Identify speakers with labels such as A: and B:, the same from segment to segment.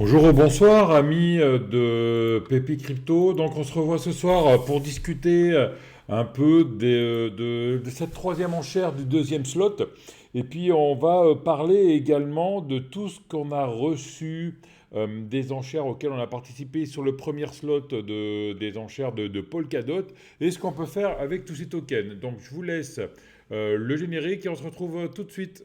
A: Bonjour ou bonsoir, amis de Pépi Crypto. Donc, on se revoit ce soir pour discuter un peu de cette troisième enchère du deuxième slot. Et puis, on va parler également de tout ce qu'on a reçu des enchères auxquelles on a participé sur le premier slot des enchères de Polkadot et ce qu'on peut faire avec tous ces tokens. Donc, je vous laisse le générique et on se retrouve tout de suite.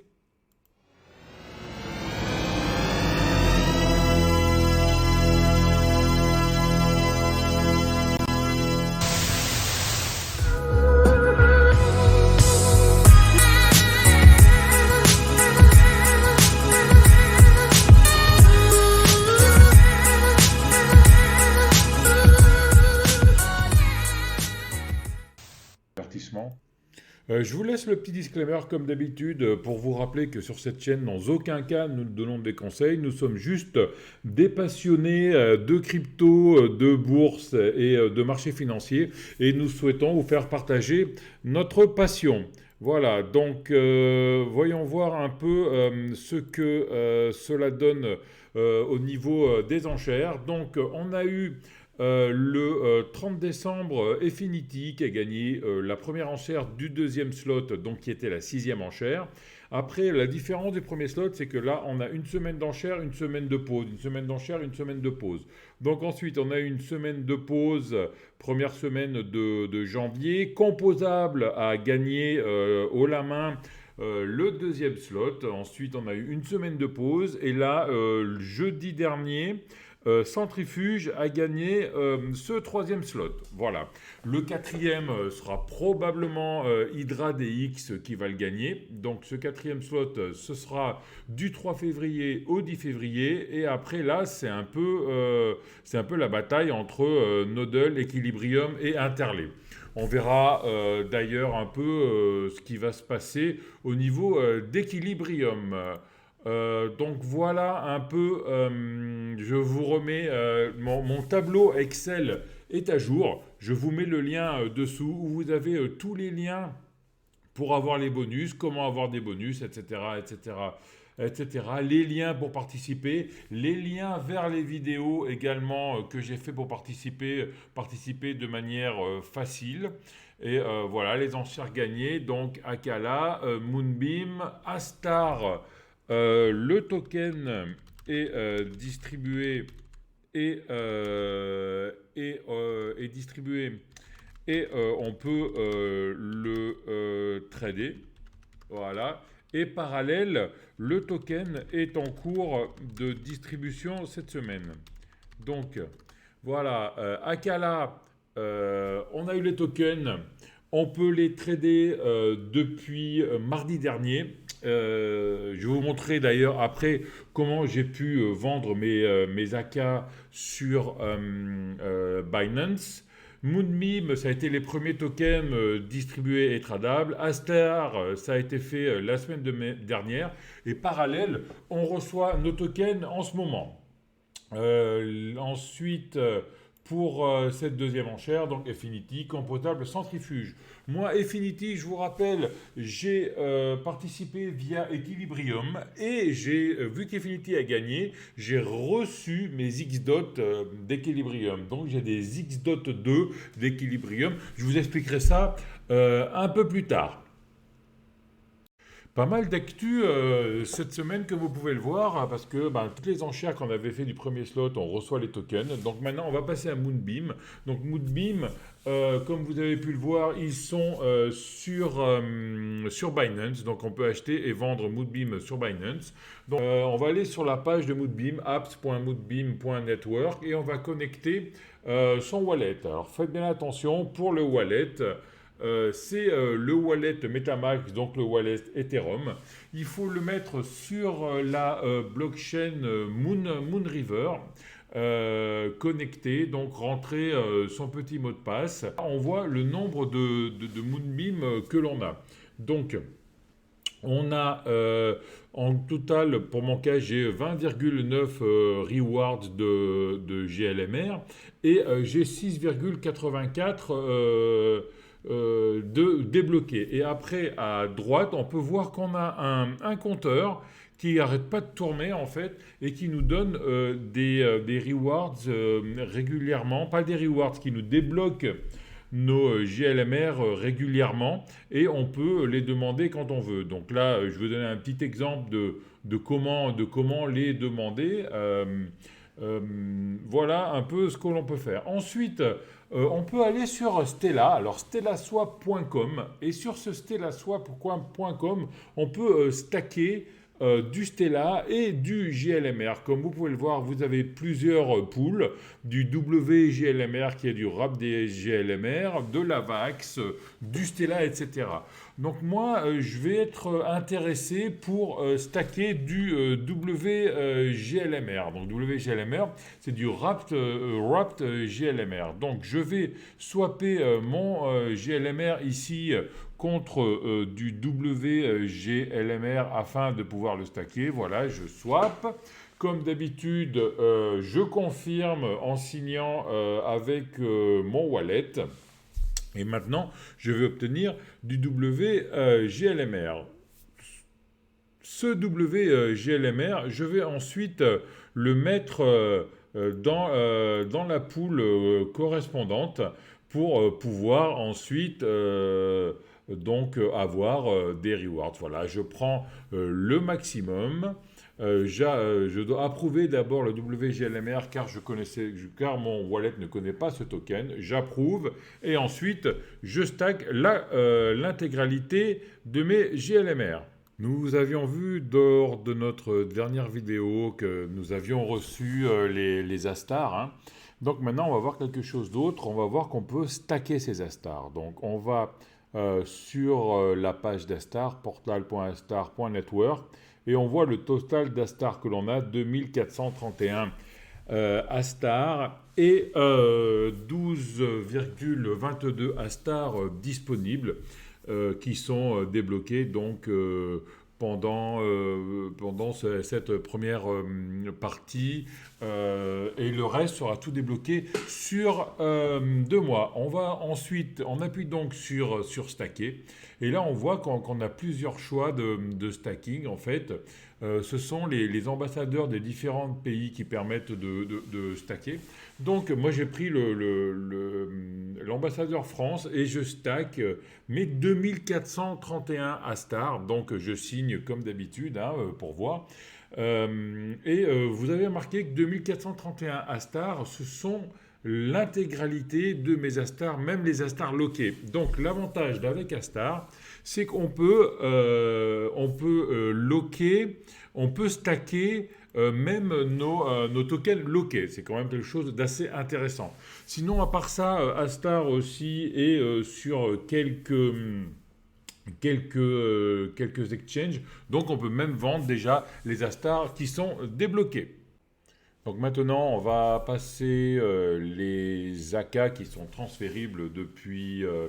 A: Avertissement. Je vous laisse le petit disclaimer comme d'habitude pour vous rappeler que sur cette chaîne, dans aucun cas, nous ne donnons des conseils. Nous sommes juste des passionnés de crypto, de bourse et de marché financier et nous souhaitons vous faire partager notre passion. Voilà, donc voyons voir un peu ce que cela donne au niveau des enchères. Donc on a eu le 30 décembre, Efinity qui a gagné la première enchère du deuxième slot, donc qui était la sixième enchère. Après, la différence du premier slot, c'est que là, on a une semaine d'enchère, une semaine de pause, une semaine d'enchère, une semaine de pause. Donc ensuite, on a une semaine de pause, première semaine de janvier, composable à gagner haut la main. Le deuxième slot. Ensuite, on a eu une semaine de pause. Et là, jeudi dernier, Centrifuge a gagné ce troisième slot. Voilà. Le quatrième sera probablement Hydra DX qui va le gagner. Donc ce quatrième slot, ce sera du 3 février au 10 février. Et après là, c'est un peu la bataille entre Nodle, Equilibrium et Interlay. On verra d'ailleurs un peu ce qui va se passer au niveau d'Equilibrium. Donc voilà un peu, je vous remets, mon tableau Excel est à jour. Je vous mets le lien dessous où vous avez tous les liens pour avoir les bonus, comment avoir des bonus, etc., etc., etc. Les liens pour participer, les liens vers les vidéos également que j'ai fait pour participer de manière facile. Et voilà, les enchères gagnées, donc Akala, Moonbeam, Astar. Le token est distribué est distribué et on peut le trader. Voilà. Et parallèle, le token est en cours de distribution cette semaine. Donc, voilà. Akala, on a eu les tokens. On peut les trader depuis mardi dernier. Je vais vous montrer d'ailleurs après comment j'ai pu vendre mes AK sur Binance. Moonbeam, ça a été les premiers tokens distribués et tradables. Astar, ça a été fait la semaine dernière. Et parallèle, on reçoit nos tokens en ce moment. Ensuite, pour cette deuxième enchère, donc Efinity, composable centrifuge. Moi, Efinity, je vous rappelle, j'ai participé via Equilibrium et vu qu'Efinity a gagné, j'ai reçu mes XDOT d'Equilibrium. Donc j'ai des XDOT 2 d'Equilibrium. Je vous expliquerai ça un peu plus tard. Pas mal d'actu cette semaine, comme vous pouvez le voir, parce que toutes les enchères qu'on avait fait du premier slot, on reçoit les tokens. Donc maintenant, on va passer à Moonbeam. Donc Moonbeam, comme vous avez pu le voir, ils sont sur Binance. Donc on peut acheter et vendre Moonbeam sur Binance. Donc on va aller sur la page de Moonbeam, apps.moonbeam.network, et on va connecter son wallet. Alors faites bien attention pour le wallet. C'est le wallet MetaMask, donc le wallet Ethereum. Il faut le mettre sur la blockchain Moonriver. Connecté, donc rentrer son petit mot de passe. On voit le nombre de Moonbeam que l'on a. Donc, on a en total, pour mon cas, j'ai 20,9 rewards de GLMR et j'ai 6,84 de débloqués. Et après, à droite, on peut voir qu'on a un compteur qui n'arrête pas de tourner en fait et qui nous donne des rewards régulièrement, pas des rewards, qui nous débloquent nos JLMR régulièrement et on peut les demander quand on veut. Donc là, je vais donner un petit exemple de comment les demander. Voilà un peu ce que l'on peut faire. Ensuite, on peut aller sur Stella, alors stellaswap.com, et sur ce stellaswap.com, on peut stacker du Stella et du JLMR. Comme vous pouvez le voir, vous avez plusieurs pools, du WJLMR qui est du RAP des JLMR, de l'AVAX, du Stella, etc. Donc moi, je vais être intéressé pour stacker du WGLMR. Donc WGLMR, c'est du Wrapped GLMR. Donc je vais swapper mon GLMR ici contre du WGLMR afin de pouvoir le stacker. Voilà, je swap. Comme d'habitude, je confirme en signant avec mon wallet. Et maintenant, je vais obtenir du WGLMR. Ce WGLMR, je vais ensuite le mettre dans la pool correspondante pour pouvoir ensuite donc avoir des rewards. Voilà, je prends le maximum. Je dois approuver d'abord le WGLMR car mon wallet ne connaît pas ce token. J'approuve et ensuite je stack l'intégralité de mes GLMR. Nous avions vu lors de notre dernière vidéo que nous avions reçu les Astars, hein. Donc maintenant on va voir quelque chose d'autre. On va voir qu'on peut stacker ces Astars. Donc on va sur la page d'Astar, portal.astar.network, et on voit le total d'Astar que l'on a, 2431 Astar et 12,22 Astar disponibles qui sont débloqués donc pendant cette première partie et le reste sera tout débloqué sur 2 mois. On appuie donc sur stacker et là on voit qu'on a plusieurs choix de stacking en fait. Ce sont les ambassadeurs des différents pays qui permettent de stacker. Donc moi j'ai pris l'ambassadeur France et je stack mes 2431 Astar. Donc je signe comme d'habitude hein, pour voir. Vous avez remarqué que 2431 Astar, ce sont l'intégralité de mes Astars, même les Astars loqués. Donc l'avantage d'avec Astar, c'est qu'on peut, loquer, on peut stacker même nos tokens loqués. C'est quand même quelque chose d'assez intéressant. Sinon, à part ça, Astar aussi est sur quelques exchanges. Donc on peut même vendre déjà les Astars qui sont débloqués. Donc maintenant, on va passer les AK qui sont transféribles depuis le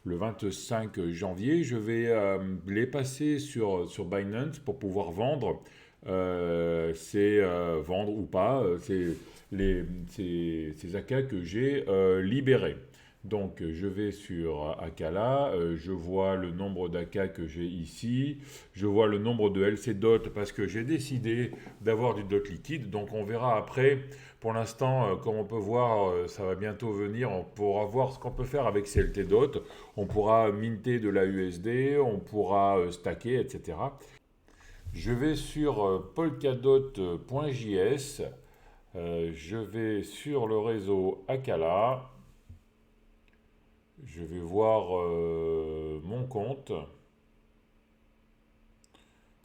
A: 25 janvier. Je vais les passer sur Binance pour pouvoir vendre. Vendre ou pas, ces AK que j'ai libérés. Donc je vais sur Akala, je vois le nombre d'AK que j'ai ici, je vois le nombre de LC DOT parce que j'ai décidé d'avoir du DOT liquide, donc on verra après. Pour l'instant, comme on peut voir, ça va bientôt venir, on pourra voir ce qu'on peut faire avec ces LT DOT, on pourra minter de la USD, on pourra stacker, etc. Je vais sur polkadot.js, je vais sur le réseau Akala. Je vais voir mon compte.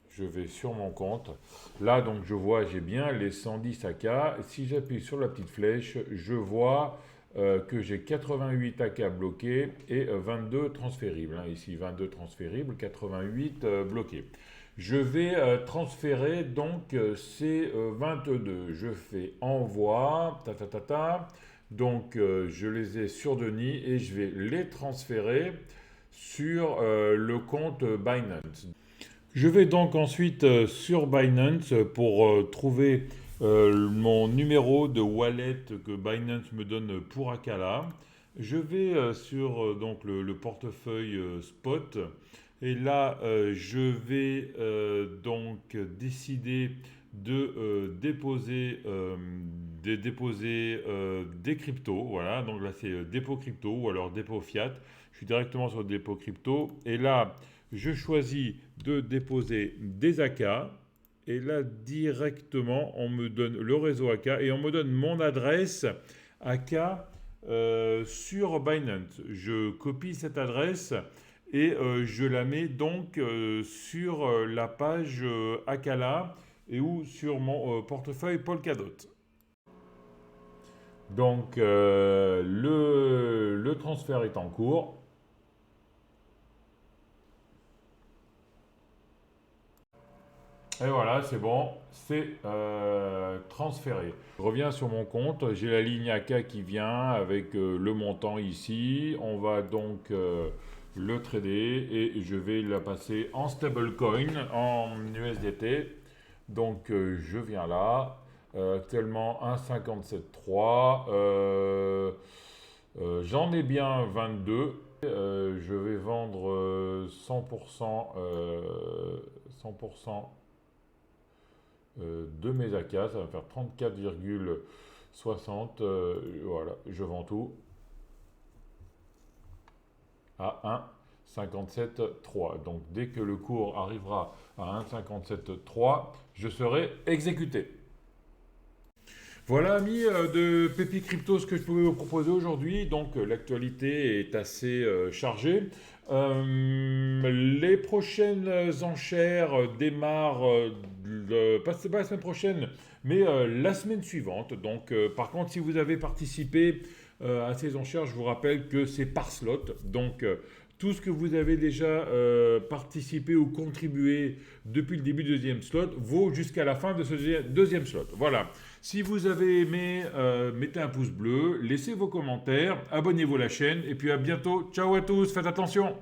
A: Je vais sur mon compte. Là, donc, je vois, j'ai bien les 110 AK. Si j'appuie sur la petite flèche, je vois que j'ai 88 AK bloqués et 22 transféribles. Hein. Ici, 22 transféribles, 88 bloqués. Je vais transférer donc ces 22. Je fais envoi. Donc, je les ai sur Denis et je vais les transférer sur le compte Binance. Je vais donc ensuite sur Binance pour trouver mon numéro de wallet que Binance me donne pour Akala. Je vais sur donc le portefeuille Spot. Et là, je vais donc décider de déposer des cryptos. Voilà, donc là c'est dépôt crypto ou alors dépôt fiat. Je suis directement sur le dépôt crypto. Et là, je choisis de déposer des AK. Et là, directement, on me donne le réseau AK et on me donne mon adresse AK sur Binance. Je copie cette adresse et je la mets donc sur la page Akala et ou sur mon portefeuille Polkadot. Donc le transfert est en cours. Et voilà, c'est bon, c'est transféré. Je reviens sur mon compte, j'ai la ligne AK qui vient avec le montant ici. On va donc le trader et je vais la passer en stablecoin, en USDT. Donc je viens là, actuellement 1,57,3. J'en ai bien 22. Je vais vendre 100%, 100% de mes AK, ça va faire 34,60. Voilà, je vends tout à 1,57,3. Donc dès que le cours arrivera à 1,57,3, je serai exécuté. Voilà, amis de Pépi Crypto, ce que je pouvais vous proposer aujourd'hui. Donc, l'actualité est assez chargée. Les prochaines enchères démarrent, pas la semaine prochaine, mais la semaine suivante. Donc, par contre, si vous avez participé à ces enchères, je vous rappelle que c'est par slot. Donc, tout ce que vous avez déjà participé ou contribué depuis le début du deuxième slot vaut jusqu'à la fin de ce deuxième slot. Voilà. Si vous avez aimé, mettez un pouce bleu, laissez vos commentaires, abonnez-vous à la chaîne et puis à bientôt. Ciao à tous, faites attention.